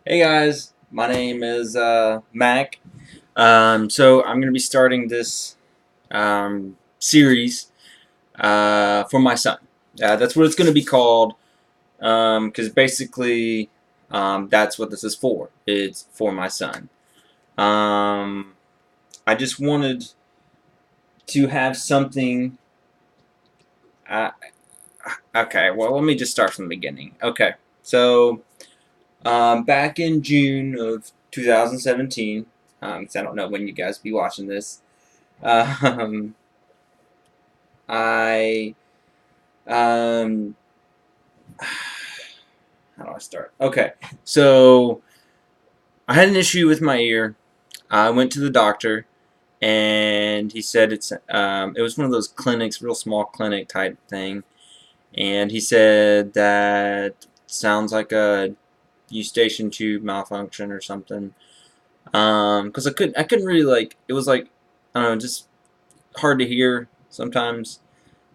Hey guys, my name is Mac. So I'm going to be starting this series for my son. That's what it's going to be called because basically that's what this is for. It's for my son. Um, I just wanted to have something. Uh, okay, well, let me just start from the beginning. Okay, so back in June of 2017, 'cause I don't know when you guys be watching this. Um, I um, how do I start? Okay, so I had an issue with my ear. I went to the doctor, and he said it was one of those clinics, real small clinic type thing, and he said that sounds like a eustachian tube malfunction or something. Because I couldn't really like it was like I don't know, just hard to hear sometimes.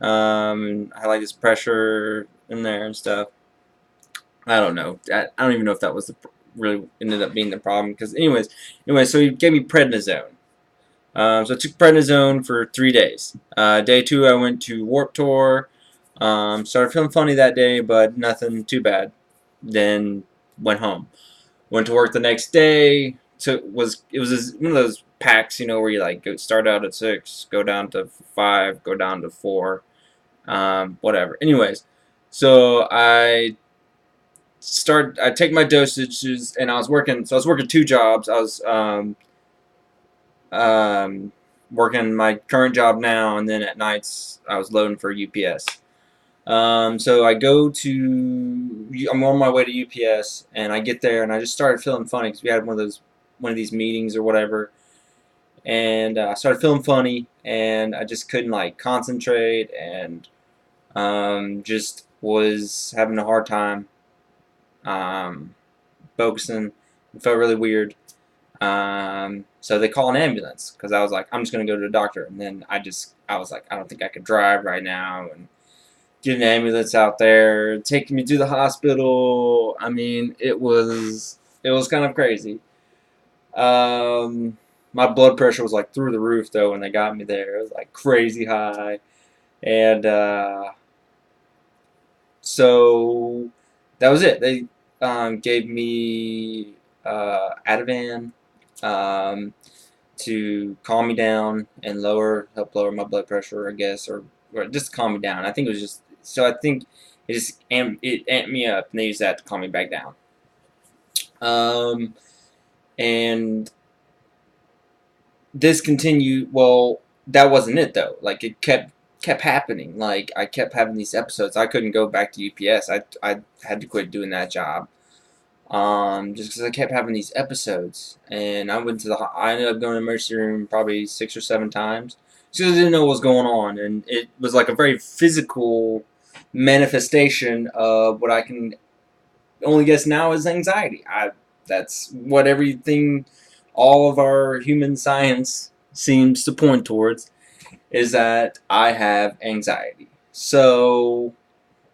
I had like this pressure in there and stuff. I don't know. I don't even know if that was really ended up being the problem. Because anyway, so he gave me prednisone. So I took prednisone for 3 days. Day two, I went to Warp Tour. Started feeling funny that day, but nothing too bad. Then went home. Went to work the next day. It was one of those packs, where you like start out at 6, go down to 5, go down to 4, whatever. Anyways, so I take my dosages, and I was working. So I was working two jobs. I was um, working my current job now, and then at nights I was loading for UPS. So I'm on my way to UPS, and I get there, and I just started feeling funny because we had one of these meetings or whatever, and I started feeling funny, and I just couldn't like concentrate, and just was having a hard time um, focusing. It felt really weird. So they call an ambulance because I was like, I'm just gonna go to the doctor, and then I was like, I don't think I could drive right now, and get an ambulance out there, taking me to the hospital. I mean, it was kind of crazy. Um, my blood pressure was like through the roof though when they got me there. It was like crazy high, and so that was it. They gave me Ativan um, to calm me down and help lower my blood pressure, I guess, or just calm me down. I think it was just so. I think it amped me up, and they used that to calm me back down. Um, and this continued. Well, that wasn't it though. Like it kept happening. Like I kept having these episodes. I couldn't go back to UPS. I had to quit doing that job. Just because I kept having these episodes, and I ended up going to the emergency room probably 6 or 7 times because I didn't know what was going on, and it was like a very physical manifestation of what I can only guess now is anxiety. That's what everything, all of our human science seems to point towards, is that I have anxiety. So,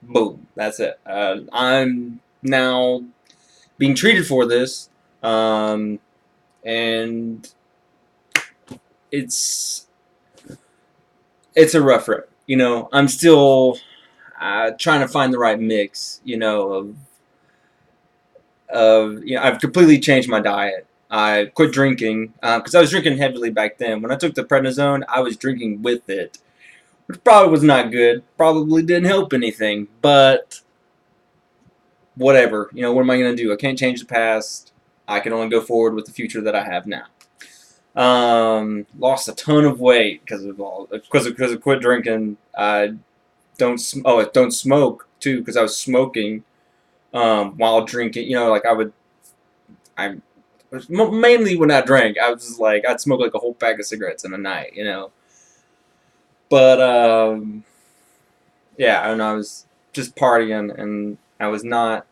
boom, that's it. I'm now being treated for this, um, and it's it's a rough road. I'm still trying to find the right mix. I've completely changed my diet. I quit drinking because I was drinking heavily back then. When I took the prednisone, I was drinking with it, which probably was not good. Probably didn't help anything, but whatever. What am I going to do? I can't change the past. I can only go forward with the future that I have now. Lost a ton of weight because of quit drinking. I don't smoke too because I was smoking while drinking. Like I mainly when I drank, I was just like I'd smoke like a whole pack of cigarettes in a night. But yeah, and I was just partying, and I was not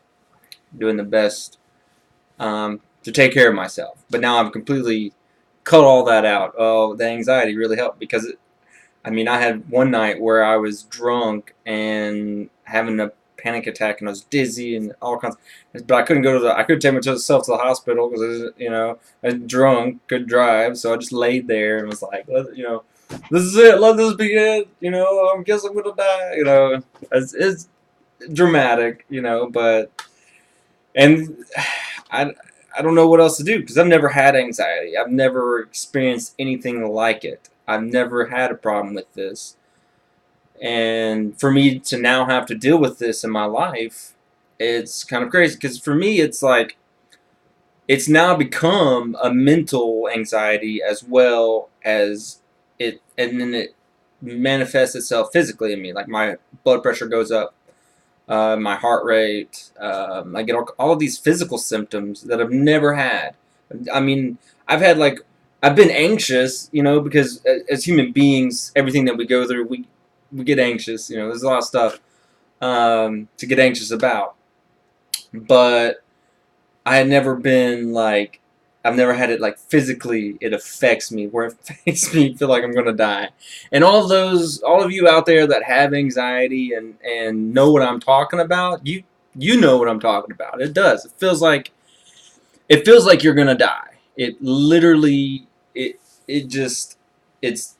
doing the best to take care of myself. But now I've completely cut all that out. Oh, the anxiety really helped because I had one night where I was drunk and having a panic attack and I was dizzy and all kinds. But I couldn't go to the. I couldn't take myself to the hospital because I was drunk, couldn't drive, so I just laid there and was like, this is it. Let this be it. I guess I'm gonna die. It's dramatic. But and I. I don't know what else to do because I've never had anxiety. I've never experienced anything like it. I've never had a problem with this. And for me to now have to deal with this in my life, it's kind of crazy because for me, it's like it's now become a mental anxiety as well as and then it manifests itself physically in me. Like my blood pressure goes up, my heart rate. I get all of these physical symptoms that I've never had. I mean, I've had I've been anxious, because as human beings, everything that we go through, we get anxious. There's a lot of stuff to get anxious about. But I had never been I've never had it physically. It affects me where it makes me feel like I'm gonna die. And all of you out there that have anxiety and know what I'm talking about, you know what I'm talking about. It does. It feels like you're gonna die. It literally it just it's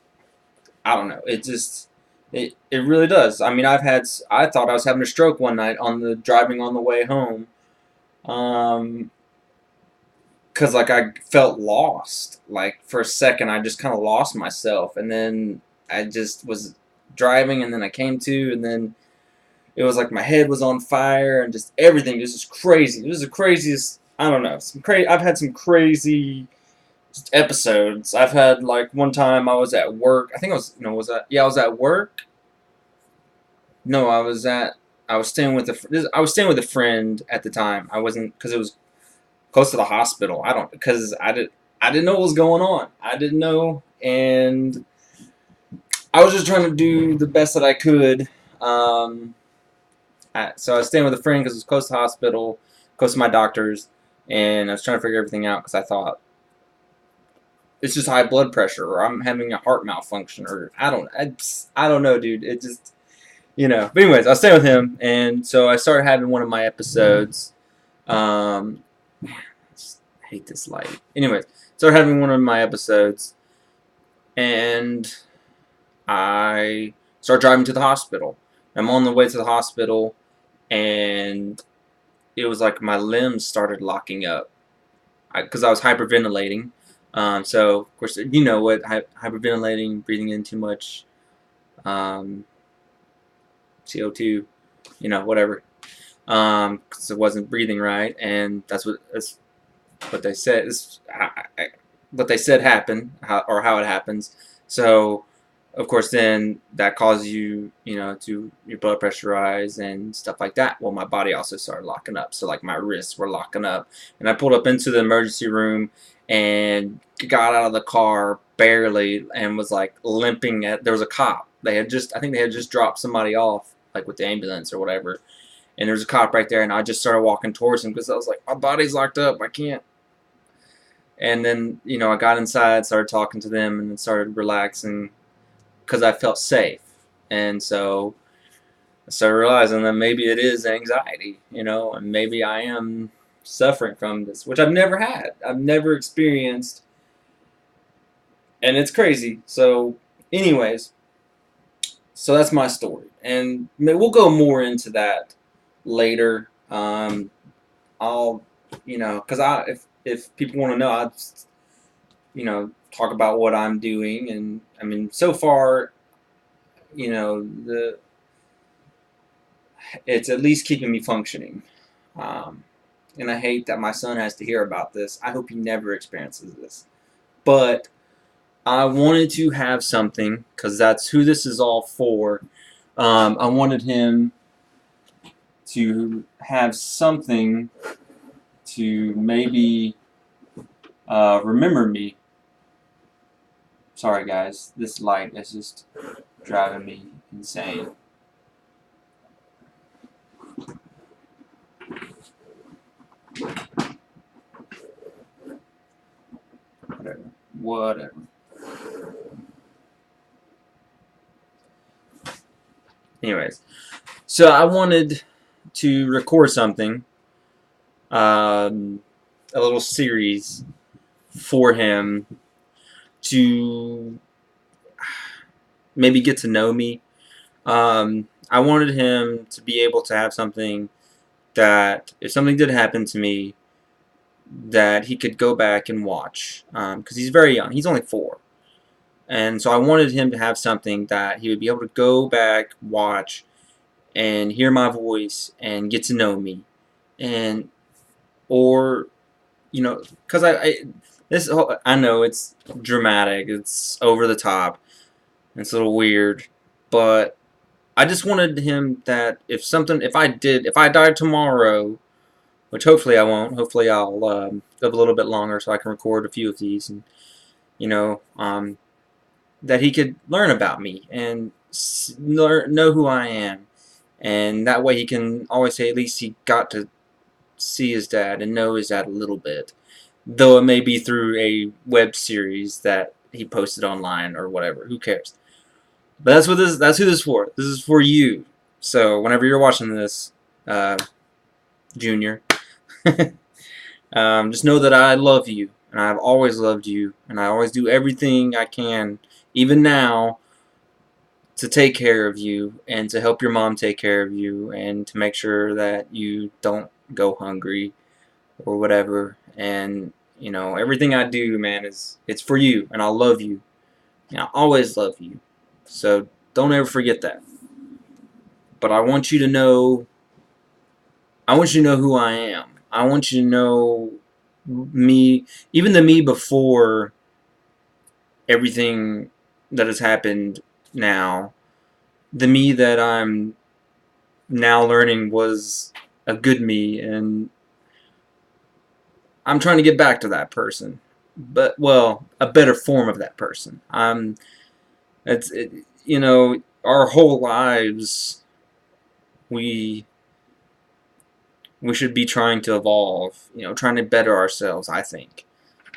I don't know. It really does. I mean, I thought I was having a stroke one night on the driving on the way home. Um, Cause I felt lost. Like for a second, I just kind of lost myself, and then I just was driving, and then I came to, and then it was like my head was on fire, and just everything was just crazy. It was the craziest. I don't know. I've had some crazy episodes. I've had one time I was at work. I think I was no was that yeah I was at work. No, I was staying with I was staying with a friend at the time. I wasn't because it was close to the hospital. I didn't know what was going on. I didn't know, and I was just trying to do the best that I could. So I was staying with a friend because it was close to the hospital, close to my doctors, and I was trying to figure everything out because I thought it's just high blood pressure or I'm having a heart malfunction or I don't know, dude. It just But anyways, I was staying with him, and so I started having one of my episodes. Man, I just hate this light. Anyways, started having one of my episodes, and I started driving to the hospital. I'm on the way to the hospital, and it was like my limbs started locking up because I was hyperventilating. So of course, you know what hyperventilating, breathing in too much CO2, whatever, because it wasn't breathing right, and that's what they said. What they said happened, or how it happens. So, of course, then that causes you, to your blood pressure rise and stuff like that. Well, my body also started locking up, so my wrists were locking up, and I pulled up into the emergency room and got out of the car barely and was limping. There was a cop. I think they had just dropped somebody off, with the ambulance or whatever, and there's a cop right there, and I just started walking towards him because I was like, my body's locked up, I can't. And then, I got inside, started talking to them, and then started relaxing because I felt safe. And so I started realizing that maybe it is anxiety, and maybe I am suffering from this, which I've never had. I've never experienced, and it's crazy. So, anyways, so that's my story, and we'll go more into that later. I'll, because if people want to know, I just, talk about what I'm doing, and I mean, so far, it's at least keeping me functioning. And I hate that my son has to hear about this. I hope he never experiences this, but I wanted to have something because that's who this is all for. I wanted him to have something to maybe remember me. Sorry, guys. This light is just driving me insane. Whatever. Anyways, so I wanted to record something, um, a little series for him to maybe get to know me. I wanted him to be able to have something that, if something did happen to me, that he could go back and watch. Because he's very young. He's only 4. And so I wanted him to have something that he would be able to go back, watch, and hear my voice and get to know me. And, or, because I know it's dramatic, it's over the top, it's a little weird, but I just wanted him that if I died tomorrow, which hopefully I won't, hopefully I'll live a little bit longer so I can record a few of these, and you know, that he could learn about me and know who I am, and that way he can always say at least he got to see his dad and know his dad a little bit, though it may be through a web series that he posted online or whatever. Who cares? But that's who this is for. This is for you. So whenever you're watching this, Junior, just know that I love you, and I've always loved you, and I always do everything I can, even now, to take care of you and to help your mom take care of you and to make sure that you don't go hungry or whatever. And everything I do, man, it's for you, and I'll love you, and I'll always love you. So don't ever forget that. But I want you to know who I am. I want you to know me, even the me before everything that has happened now. The me that I'm now learning was a good me, and I'm trying to get back to that person. But, well, a better form of that person. Our whole lives, we should be trying to evolve, trying to better ourselves, I think.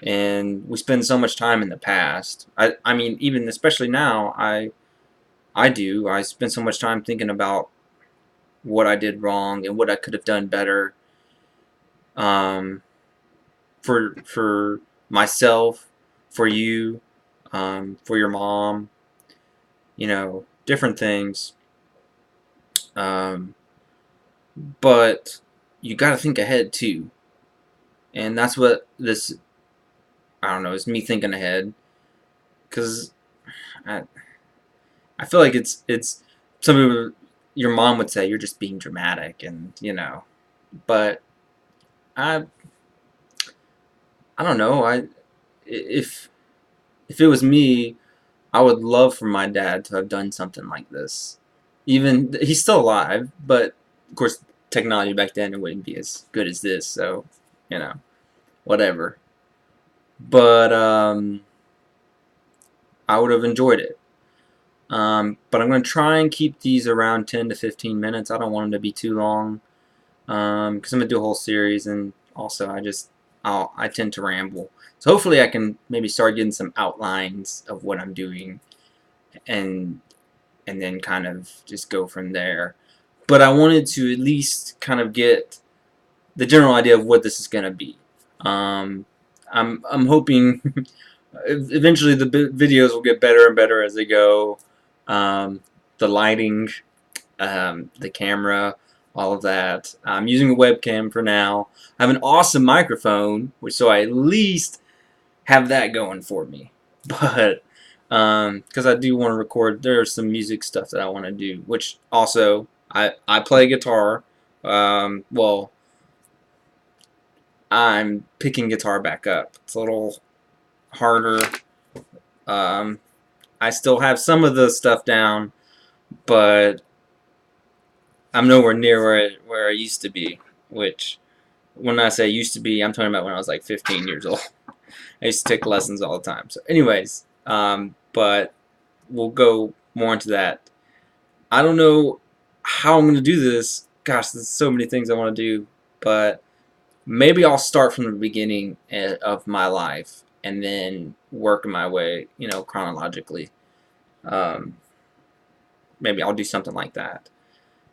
And we spend so much time in the past. I mean, even especially now, I spend so much time thinking about what I did wrong and what I could have done better, for myself, for you, for your mom, different things. But you got to think ahead too, and that's what this, I don't know, is me thinking ahead, because I I feel like it's some people, your mom would say you're just being dramatic, and but I I don't know, if if it was me, I would love for my dad to have done something like this. Even he's still alive, but of course technology back then it wouldn't be as good as this, so you know whatever. But I would have enjoyed it. But I'm going to try and keep these around 10 to 15 minutes. I don't want them to be too long, because I'm going to do a whole series, and also I tend to ramble. So hopefully I can maybe start getting some outlines of what I'm doing, and then kind of just go from there. But I wanted to at least kind of get the general idea of what this is going to be. I'm hoping eventually the videos will get better and better as they go. The lighting, the camera, all of that. I'm using a webcam for now. I have an awesome microphone, so I at least have that going for me. But because I do want to record, there's some music stuff that I want to do, which also I play guitar. Well, I'm picking guitar back up. It's a little harder. I still have some of the stuff down, but I'm nowhere near where I used to be. Which, when I say used to be, I'm talking about when I was like 15 years old. I used to take lessons all the time. So, anyways, but we'll go more into that. I don't know how I'm going to do this. Gosh, there's so many things I want to do, but maybe I'll start from the beginning of my life and then work my way, chronologically. Maybe I'll do something like that.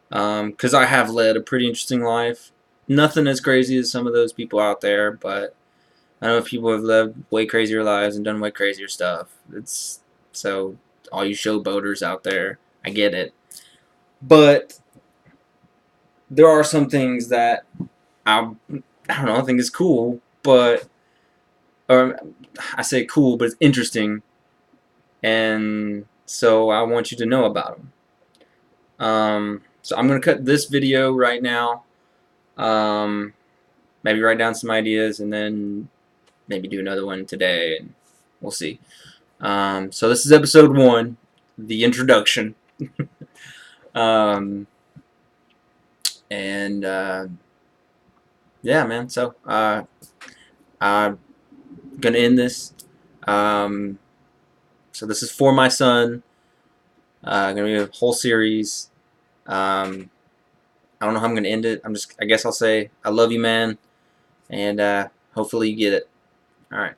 because I have led a pretty interesting life. Nothing as crazy as some of those people out there, but I know people have lived way crazier lives and done way crazier stuff. It's so all you showboaters out there, I get it, but there are some things that I don't know, I think is cool, but or I say cool, but it's interesting, and so I want you to know about them. So I'm gonna cut this video right now. Um, maybe write down some ideas, and then maybe do another one today, and we'll see. So this is episode 1, the introduction, um, and yeah, man. So I'm gonna end this. Um, so this is for my son. Gonna be a whole series. I don't know how I'm gonna end it. I guess I'll say I love you, man, and hopefully you get it. All right.